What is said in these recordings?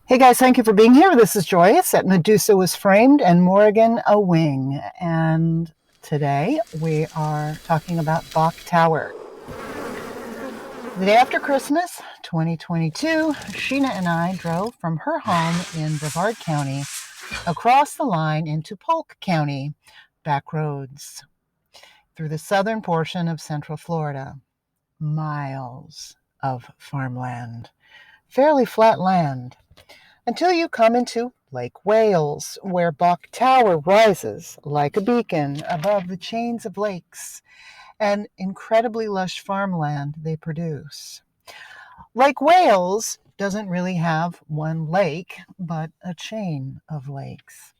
Hey guys, thank you for being here. This is Joyce at Medusa Was Framed and Morrigan a Wing. And today we are talking about Bok Tower. The day after Christmas, 2022, Sheena and I drove from her home in Brevard County across the line into Polk County, back roads, through the southern portion of Central Florida. Miles of farmland, fairly flat land, until you come into Lake Wales, where Bok Tower rises like a beacon above the chains of lakes and incredibly lush farmland they produce. Lake Wales doesn't really have one lake, but a chain of lakes.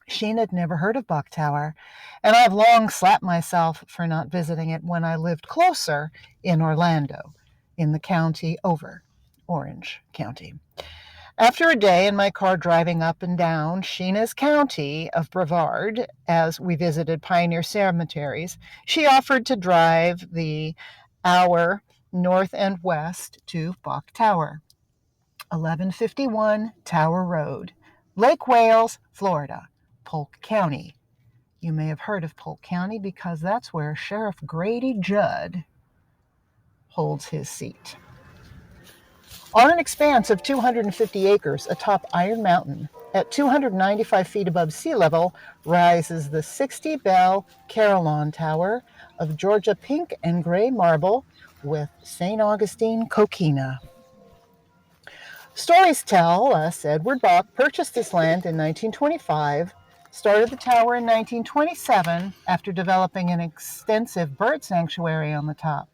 Sheen had never heard of Bok Tower, and I've long slapped myself for not visiting it when I lived closer in Orlando, in the county over, Orange County. After a day in my car driving up and down Sheena's county of Brevard as we visited pioneer cemeteries, she offered to drive the hour north and west to Bok Tower, 1151 Tower Road, Lake Wales, Florida, Polk County. You may have heard of Polk County because that's where Sheriff Grady Judd holds his seat. On an expanse of 250 acres atop Iron Mountain, at 295 feet above sea level, rises the 60-bell carillon tower of Georgia pink and gray marble with St. Augustine coquina. Stories tell us Edward Bok purchased this land in 1925, started the tower in 1927 after developing an extensive bird sanctuary on the top.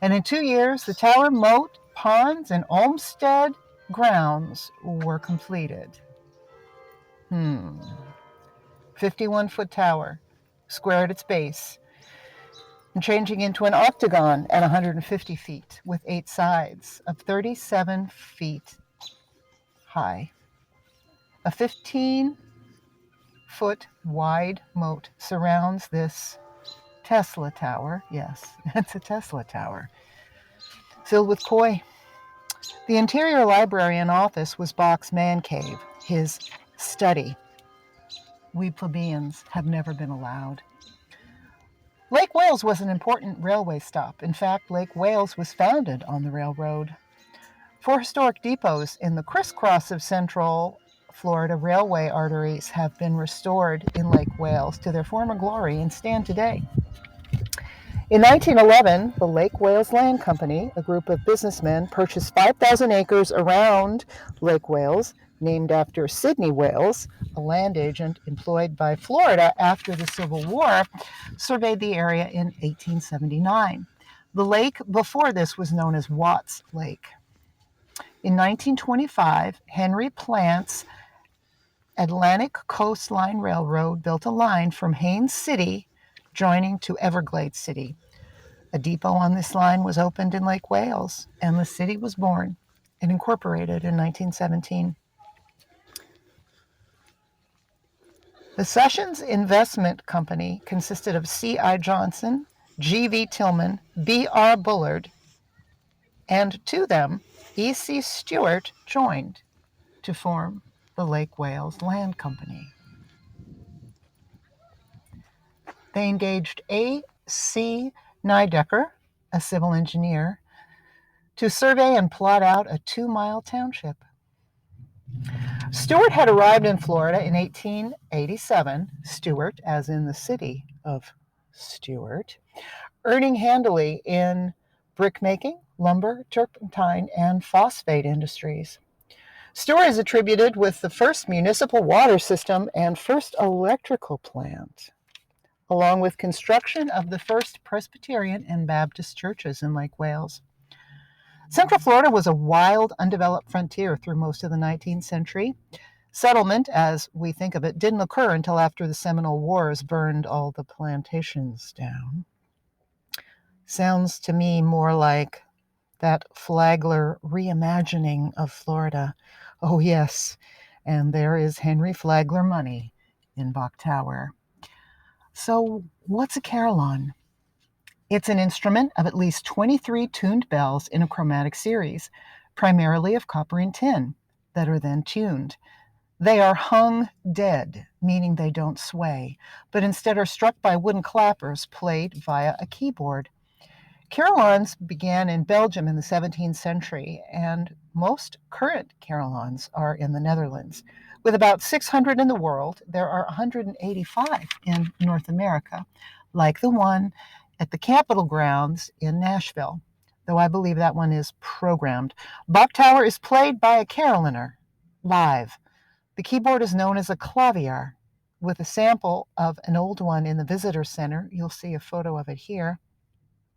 And in 2 years, the tower moat, ponds, and Olmsted grounds were completed. 51-foot tower, square at its base, and changing into an octagon at 150 feet with 8 sides of 37 feet high. A 15-foot wide moat surrounds this Tesla tower. Yes, it's a Tesla tower, filled with koi. The interior library and office was Bok's man cave, his study. We plebeians have never been allowed. Lake Wales was an important railway stop. In fact, Lake Wales was founded on the railroad. 4 historic depots in the crisscross of Central Florida railway arteries have been restored in Lake Wales to their former glory and stand today. In 1911, the Lake Wales Land Company, a group of businessmen, purchased 5,000 acres around Lake Wales, named after Sidney Wales, a land agent employed by Florida after the Civil War, surveyed the area in 1879. The lake before this was known as Watts Lake. In 1925, Henry Plant's Atlantic Coastline Railroad built a line from Haines City joining to Everglades City. A depot on this line was opened in Lake Wales, and the city was born and incorporated in 1917. The Sessions Investment Company consisted of C.I. Johnson, G.V. Tillman, B.R. Bullard, and to them, E.C. Stewart joined to form the Lake Wales Land Company. They engaged A.C. Niedecker, a civil engineer, to survey and plot out a 2-mile township. Stewart had arrived in Florida in 1887, Stewart, as in the city of Stewart, earning handily in brickmaking, lumber, turpentine, and phosphate industries. Stewart is attributed with the first municipal water system and first electrical plant, along with construction of the first Presbyterian and Baptist churches in Lake Wales. Central Florida was a wild, undeveloped frontier through most of the 19th century. Settlement, as we think of it, didn't occur until after the Seminole Wars burned all the plantations down. Sounds to me more like that Flagler reimagining of Florida. Oh, yes, and there is Henry Flagler money in Bok Tower. So, what's a carillon? It's an instrument of at least 23 tuned bells in a chromatic series, primarily of copper and tin, that are then tuned. They are hung dead, meaning they don't sway, but instead are struck by wooden clappers played via a keyboard. Carillons began in Belgium in the 17th century, and most current carillons are in the Netherlands. With about 600 in the world, there are 185 in North America, like the one at the Capitol grounds in Nashville, though I believe that one is programmed. Bok Tower is played by a carillioner live. The keyboard is known as a clavier, with a sample of an old one in the visitor center. You'll see a photo of it here.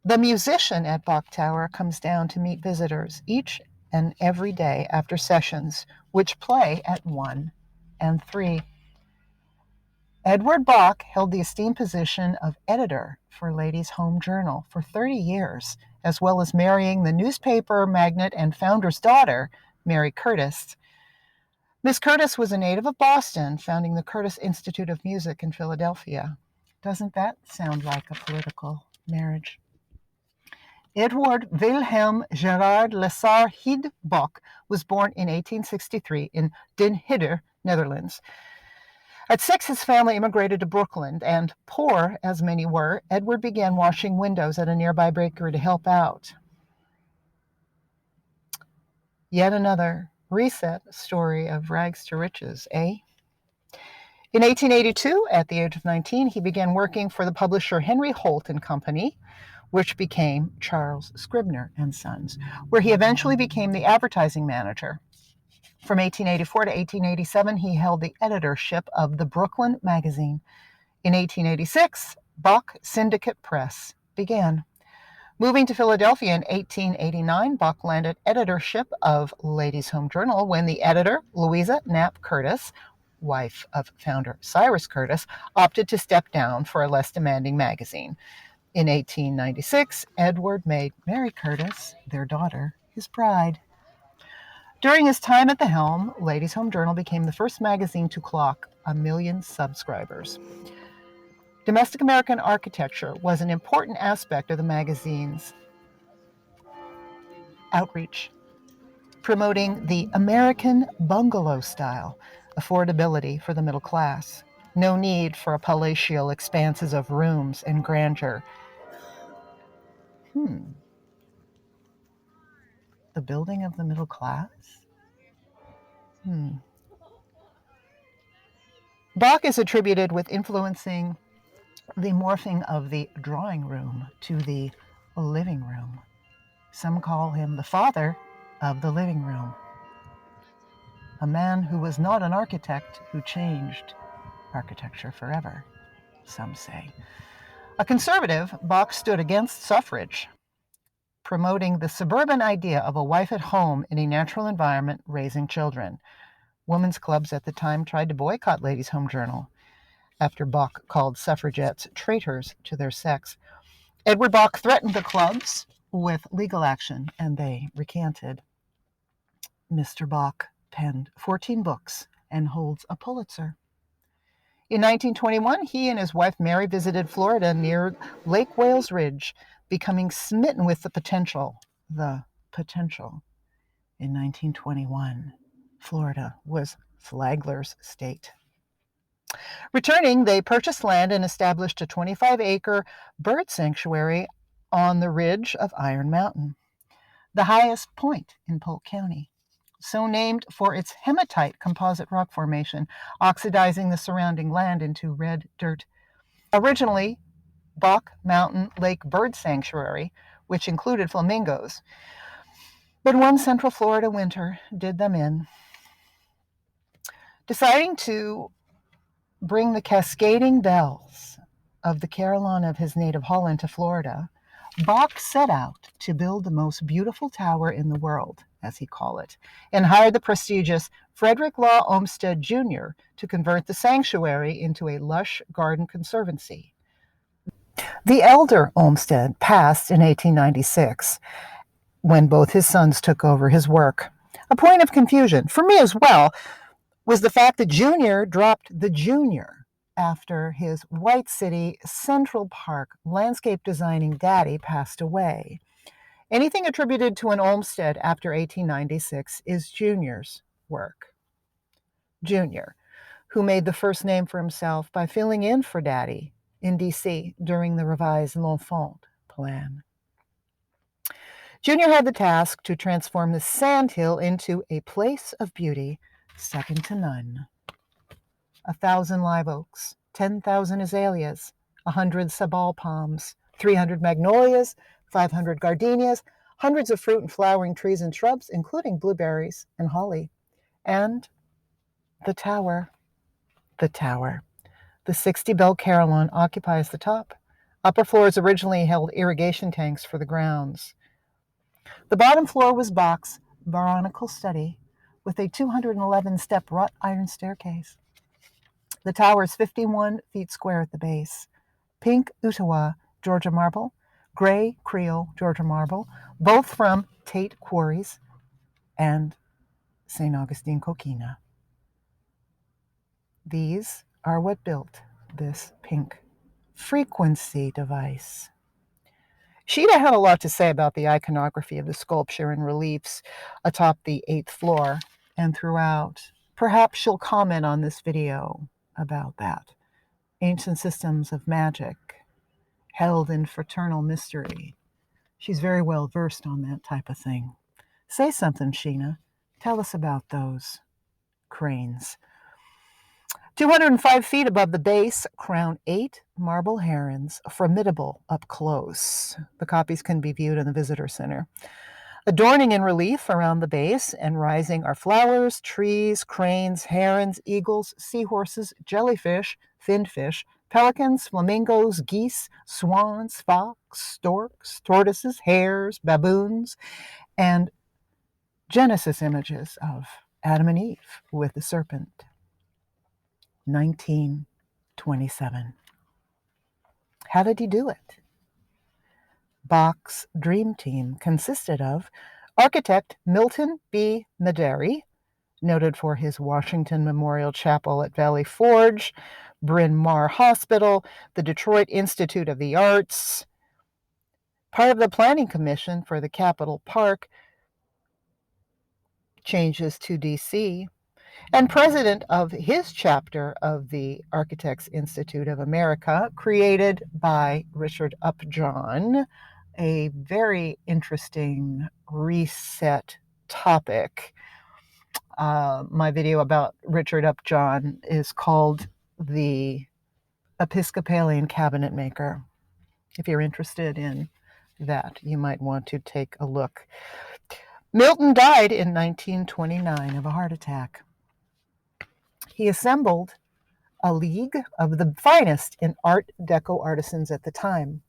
The musician at Bok Tower comes down to meet visitors each and every day after sessions, which play at 1 and 3. Edward Bok held the esteemed position of editor for Ladies' Home Journal for 30 years, as well as marrying the newspaper magnate and founder's daughter, Mary Curtis. Miss Curtis was a native of Boston, founding the Curtis Institute of Music in Philadelphia. Doesn't that sound like a political marriage? Edward Wilhelm Gerard Lesar Hid Bok was born in 1863 in Den Helder, Netherlands. At 6, his family immigrated to Brooklyn, and poor as many were, Edward began washing windows at a nearby bakery to help out. Yet another reset story of rags to riches, eh? In 1882, at the age of 19, he began working for the publisher Henry Holt and Company, which became Charles Scribner and Sons, where he eventually became the advertising manager. From 1884 to 1887, he held the editorship of the Brooklyn magazine. In 1886, Bok Syndicate Press began. Moving to Philadelphia in 1889, Bok landed editorship of Ladies' Home Journal when the editor, Louisa Knapp Curtis, wife of founder Cyrus Curtis, opted to step down for a less demanding magazine. In 1896, Edward made Mary Curtis, their daughter, his bride. During his time at the helm, Ladies' Home Journal became the first magazine to clock 1 million subscribers. Domestic American architecture was an important aspect of the magazine's outreach, promoting the American bungalow style, affordability for the middle class, no need for palatial expanses of rooms and grandeur. The building of the middle class? Bok is attributed with influencing the morphing of the drawing room to the living room. Some call him the father of the living room. A man who was not an architect who changed architecture forever, some say. A conservative, Bok stood against suffrage, promoting the suburban idea of a wife at home in a natural environment raising children. Women's clubs at the time tried to boycott Ladies' Home Journal after Bok called suffragettes traitors to their sex. Edward Bok threatened the clubs with legal action, and they recanted. Mr. Bok penned 14 books and holds a Pulitzer. In 1921, he and his wife Mary visited Florida near Lake Wales Ridge, becoming smitten with the potential. In 1921, Florida was Flagler's state. Returning, they purchased land and established a 25-acre bird sanctuary on the ridge of Iron Mountain, the highest point in Polk County, so named for its hematite composite rock formation, oxidizing the surrounding land into red dirt. Originally, Bok Mountain Lake Bird Sanctuary, which included flamingos, but one central Florida winter did them in. Deciding to bring the cascading bells of the carillon of his native Holland to Florida, Bok set out to build the most beautiful tower in the world, as he called it, and hired the prestigious Frederick Law Olmsted Jr. to convert the sanctuary into a lush garden conservancy. The elder Olmsted passed in 1896, when both his sons took over his work. A point of confusion, for me as well, was the fact that Junior dropped the Junior after his White City Central Park landscape designing daddy passed away. Anything attributed to an Olmsted after 1896 is Junior's. work. Junior, who made the first name for himself by filling in for Daddy in D.C. during the Revise l'Enfant plan. Junior had the task to transform the sandhill into a place of beauty second to none. 1,000 live oaks, 10,000 azaleas, 100 sabal palms, 300 magnolias, 500 gardenias, hundreds of fruit and flowering trees and shrubs, including blueberries and holly, and the tower. The tower. The 60-bell carillon occupies the top. Upper floors originally held irrigation tanks for the grounds. The bottom floor was Bok's baronial study with a 211-step wrought iron staircase. The tower is 51 feet square at the base. Pink Ottawa Georgia marble, gray Creole Georgia marble, both from Tate Quarries and St. Augustine Coquina. These are what built this pink frequency device. Sheeta had a lot to say about the iconography of the sculpture and reliefs atop the 8th floor and throughout. Perhaps she'll comment on this video about that. Ancient systems of magic held in fraternal mystery. She's very well versed on that type of thing. Say something, Sheena. Tell us about those cranes. 205 feet above the base crown 8 marble herons, formidable up close. The copies can be viewed in the visitor center. Adorning in relief around the base and rising are flowers, trees, cranes, herons, eagles, seahorses, jellyfish, finned fish, pelicans, flamingos, geese, swans, fox, storks, tortoises, hares, baboons, and Genesis images of Adam and Eve with the serpent. 1927. How did he do it? Bok's dream team consisted of architect Milton B. Medary, noted for his Washington Memorial Chapel at Valley Forge, Bryn Mawr Hospital, the Detroit Institute of the Arts, part of the planning commission for the Capitol Park changes to D.C., and president of his chapter of the Architects Institute of America, created by Richard Upjohn, a very interesting reset topic. My video about Richard Upjohn is called The Episcopalian Cabinet Maker. If you're interested in that, you might want to take a look. Milton died in 1929 of a heart attack. He assembled a league of the finest in Art Deco artisans at the time.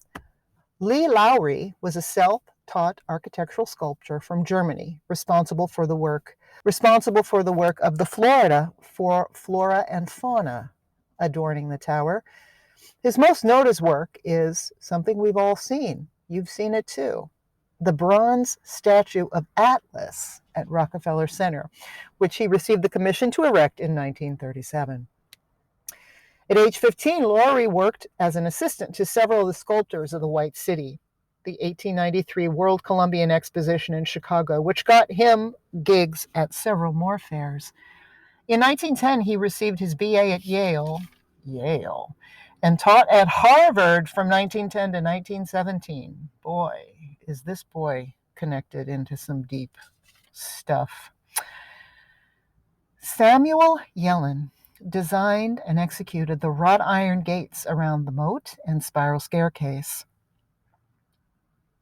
Lee Lowry was a self-taught architectural sculptor from Germany, responsible for the work of the flora and fauna adorning the tower. His most noticed work is something we've all seen. You've seen it too. The bronze statue of Atlas at Rockefeller Center, which he received the commission to erect in 1937. At age 15, Lowry worked as an assistant to several of the sculptors of the White City, the 1893 World Columbian Exposition in Chicago, which got him gigs at several more fairs. In 1910, he received his BA at Yale, and taught at Harvard from 1910 to 1917. Boy, is this boy connected into some deep stuff. Samuel Yellen designed and executed the wrought iron gates around the moat and spiral staircase.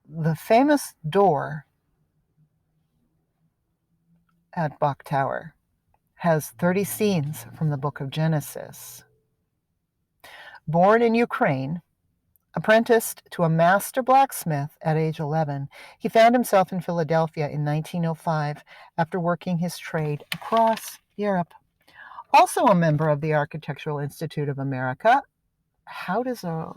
The famous door at Bok Tower has 30 scenes from the book of Genesis. Born in Ukraine, apprenticed to a master blacksmith at age 11, he found himself in Philadelphia in 1905 after working his trade across Europe. Also a member of the Architectural Institute of America. How does an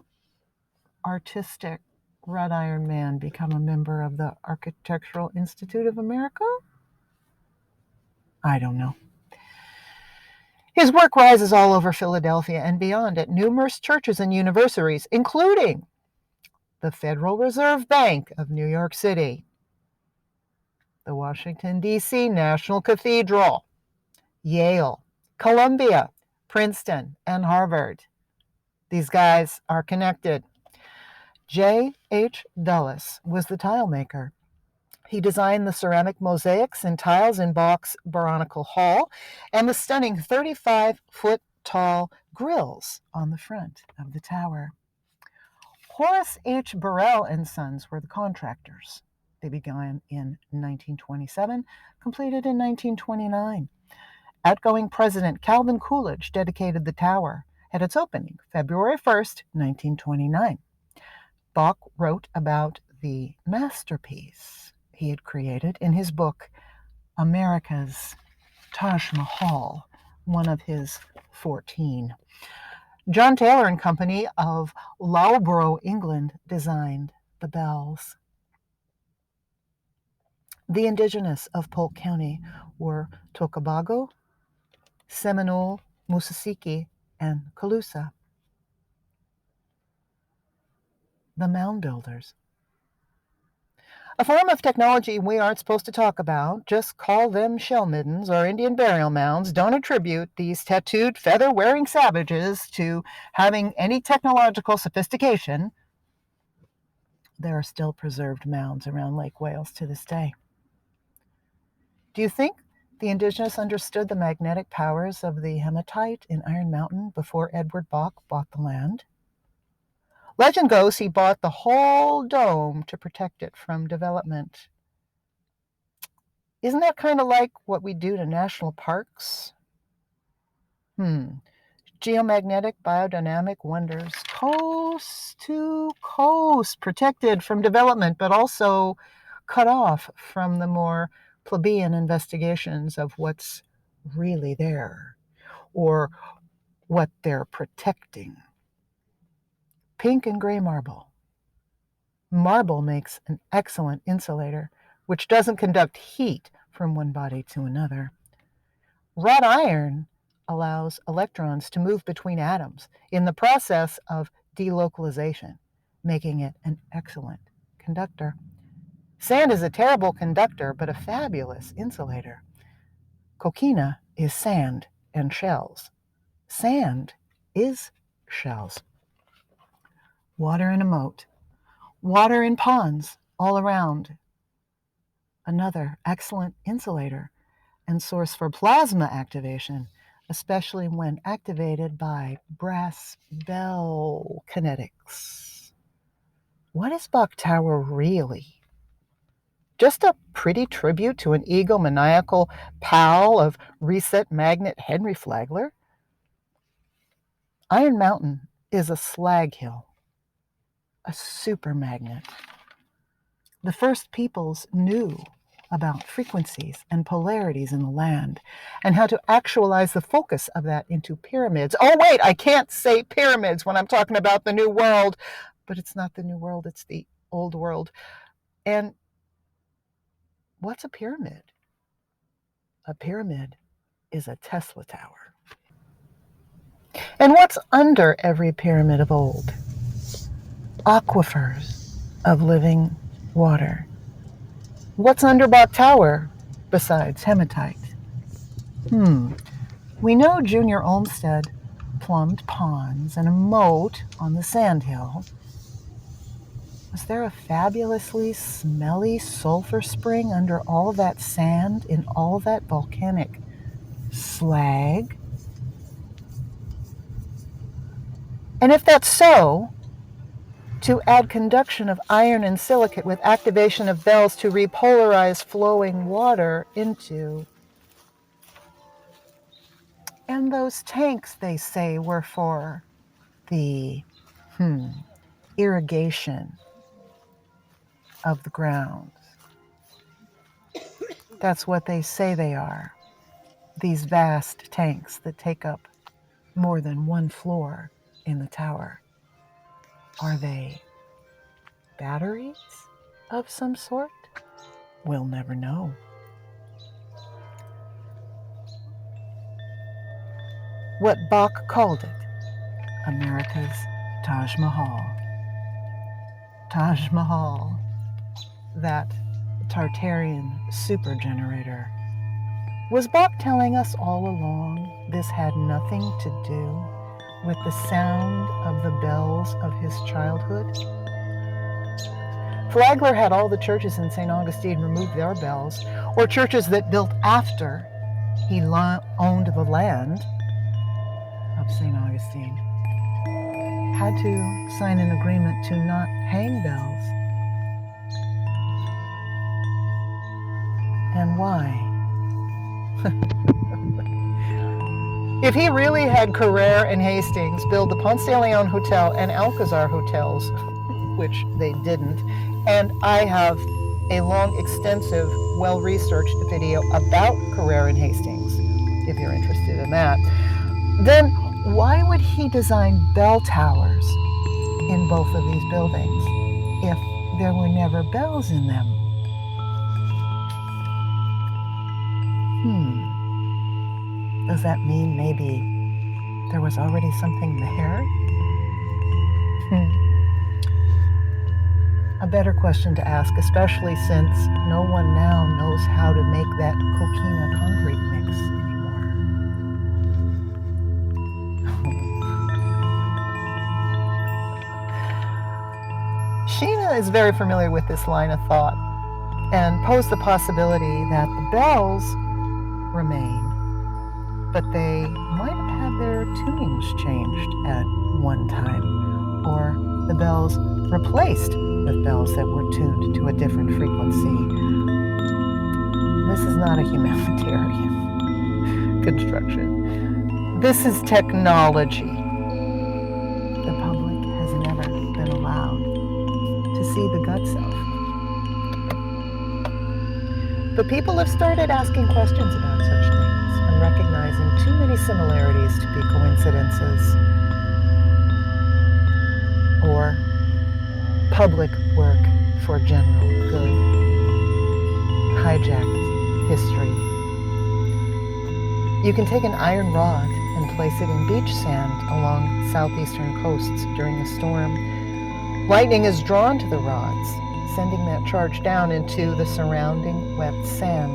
artistic wrought iron man become a member of the Architectural Institute of America? I don't know. His work rises all over Philadelphia and beyond at numerous churches and universities, including the Federal Reserve Bank of New York City, the Washington, D.C. National Cathedral, Yale, Columbia, Princeton, and Harvard. These guys are connected. J. H. Dulles was the tile maker. He designed the ceramic mosaics and tiles in Bok's Baronical Hall and the stunning 35-foot tall grills on the front of the tower. Horace H. Burrell and Sons were the contractors. They began in 1927, completed in 1929. Outgoing President Calvin Coolidge dedicated the tower at its opening, February 1st, 1929. Bok wrote about the masterpiece he had created in his book, America's Taj Mahal, one of his 14. John Taylor and Company of Loughborough, England, designed the bells. The indigenous of Polk County were Tocobago, Seminole, Musasiki, and Calusa. The mound builders. A form of technology we aren't supposed to talk about, just call them shell middens or Indian burial mounds. Don't attribute these tattooed, feather-wearing savages to having any technological sophistication. There are still preserved mounds around Lake Wales to this day. Do you think the indigenous understood the magnetic powers of the hematite in Iron Mountain before Edward Bok bought the land? Legend goes he bought the whole dome to protect it from development. Isn't that kind of like what we do to national parks? Geomagnetic biodynamic wonders, coast to coast, protected from development, but also cut off from the more plebeian investigations of what's really there or what they're protecting. Pink and gray marble. Marble makes an excellent insulator, which doesn't conduct heat from one body to another. Wrought iron allows electrons to move between atoms in the process of delocalization, making it an excellent conductor. Sand is a terrible conductor, but a fabulous insulator. Coquina is sand and shells. Sand is shells. Water in a moat. Water in ponds all around. Another excellent insulator and source for plasma activation, especially when activated by brass bell kinetics. What is Bok Tower really? Just a pretty tribute to an egomaniacal pal of reset magnate Henry Flagler? Iron Mountain is a slag hill, a super magnet. The first peoples knew about frequencies and polarities in the land and how to actualize the focus of that into pyramids. Oh, wait, I can't say pyramids when I'm talking about the New World, but it's not the New World, it's the Old World. And what's a pyramid? A pyramid is a Tesla tower. And what's under every pyramid of old? Aquifers of living water. What's under Bok Tower besides hematite? We know Junior Olmsted plumbed ponds and a moat on the sandhill. Was there a fabulously smelly sulfur spring under all that sand in all that volcanic slag? And if that's so, to add conduction of iron and silicate with activation of bells to repolarize flowing water into. And those tanks, they say, were for the irrigation of the ground. That's what they say they are. These vast tanks that take up more than one floor in the tower. Are they batteries of some sort? We'll never know. What Bok called it, America's Taj Mahal. Taj Mahal, that Tartarian super generator. Was Bok telling us all along this had nothing to do with the sound of the bells of his childhood? Flagler had all the churches in St. Augustine remove their bells, or churches that built after he owned the land of St. Augustine had to sign an agreement to not hang bells. And why? If he really had Carrere and Hastings build the Ponce de Leon Hotel and Alcazar hotels, which they didn't, and I have a long, extensive, well-researched video about Carrere and Hastings, if you're interested in that, then why would he design bell towers in both of these buildings if there were never bells in them? Does that mean maybe there was already something there? A better question to ask, especially since no one now knows how to make that coquina concrete mix anymore. Sheena is very familiar with this line of thought and posed the possibility that the bells remain, but they might have had their tunings changed at one time, or the bells replaced with bells that were tuned to a different frequency. This is not a humanitarian construction. This is technology. The public has never been allowed to see the guts of. But people have started asking questions about such things and recognizing too many similarities to be coincidences or public work for general good. Hijacked history. You can take an iron rod and place it in beach sand along southeastern coasts during a storm. Lightning is drawn to the rods, sending that charge down into the surrounding wet sand.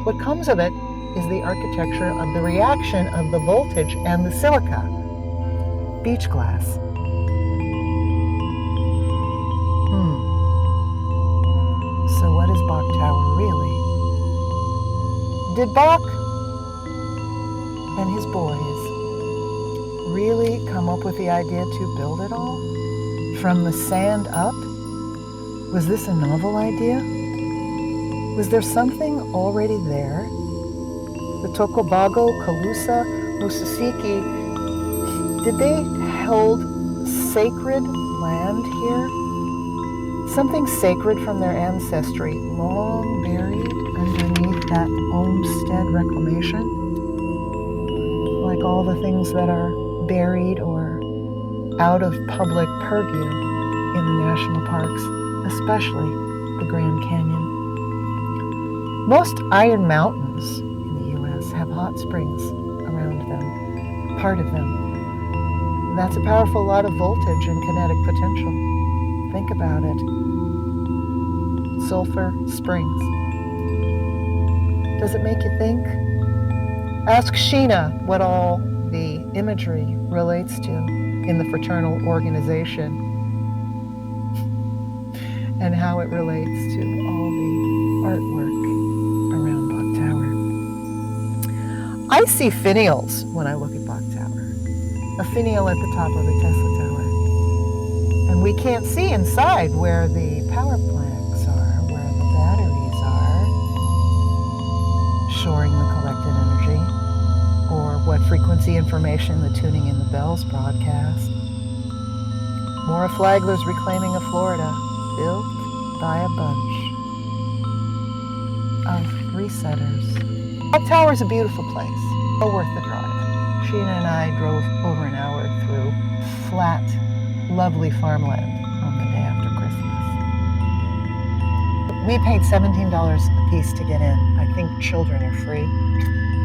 What comes of it is the architecture of the reaction of the voltage and the silica, beach glass. So what is Bok Tower really? Did Bok and his boys really come up with the idea to build it all? From the sand up? Was this a novel idea? Was there something already there? The Tocobago, Calusa, Musasiki, did they hold sacred land here? Something sacred from their ancestry, long buried underneath that Olmsted reclamation? Like all the things that are buried or out of public purview in the national parks, especially the Grand Canyon. Most iron mountains in the U.S. have hot springs around them, part of them. That's a powerful lot of voltage and kinetic potential. Think about it. Sulfur Springs. Does it make you think? Ask Sheena what all the imagery relates to in the fraternal organization and how it relates to all the artwork around Bok Tower. I see finials when I look at Bok Tower. A finial at the top of the Tesla Tower. And we can't see inside where the power plants are, where the batteries are, storing the collected energy, or what frequency information the tuning in the bells broadcast. More Flagler's Reclaiming of Florida, built by a bunch of resetters. Bok Tower is a beautiful place, well worth the drive. Sheena and I drove over an hour through flat, lovely farmland on the day after Christmas. We paid $17 a piece to get in. I think children are free.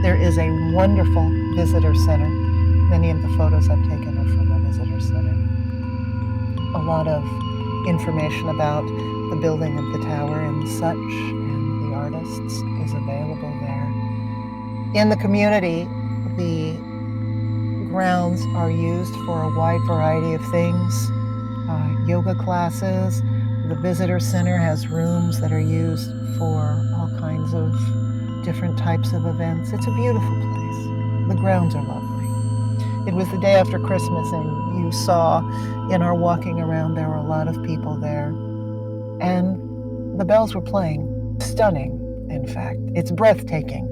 There is a wonderful visitor center. Many of the photos I've taken are from the visitor center. A lot of information about the building of the tower and such, and the artists is available there. In the community, the grounds are used for a wide variety of things. Yoga classes. The visitor center has rooms that are used for all kinds of different types of events. It's a beautiful place. The grounds are lovely. It was the day after Christmas, and you saw in our walking around there were a lot of people there. And the bells were playing. Stunning, in fact. It's breathtaking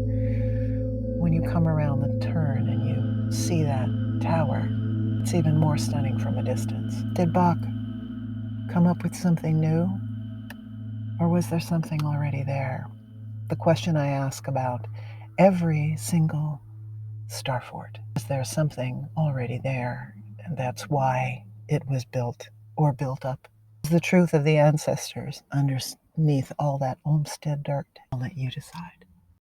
when you come around the turn and you see that tower. It's even more stunning from a distance. Did Bach come up with something new? Or was there something already there? The question I ask about every single star fort. Is there something already there? And that's why it was built or built up. Is the truth of the ancestors underneath all that Olmsted dirt? I'll let you decide.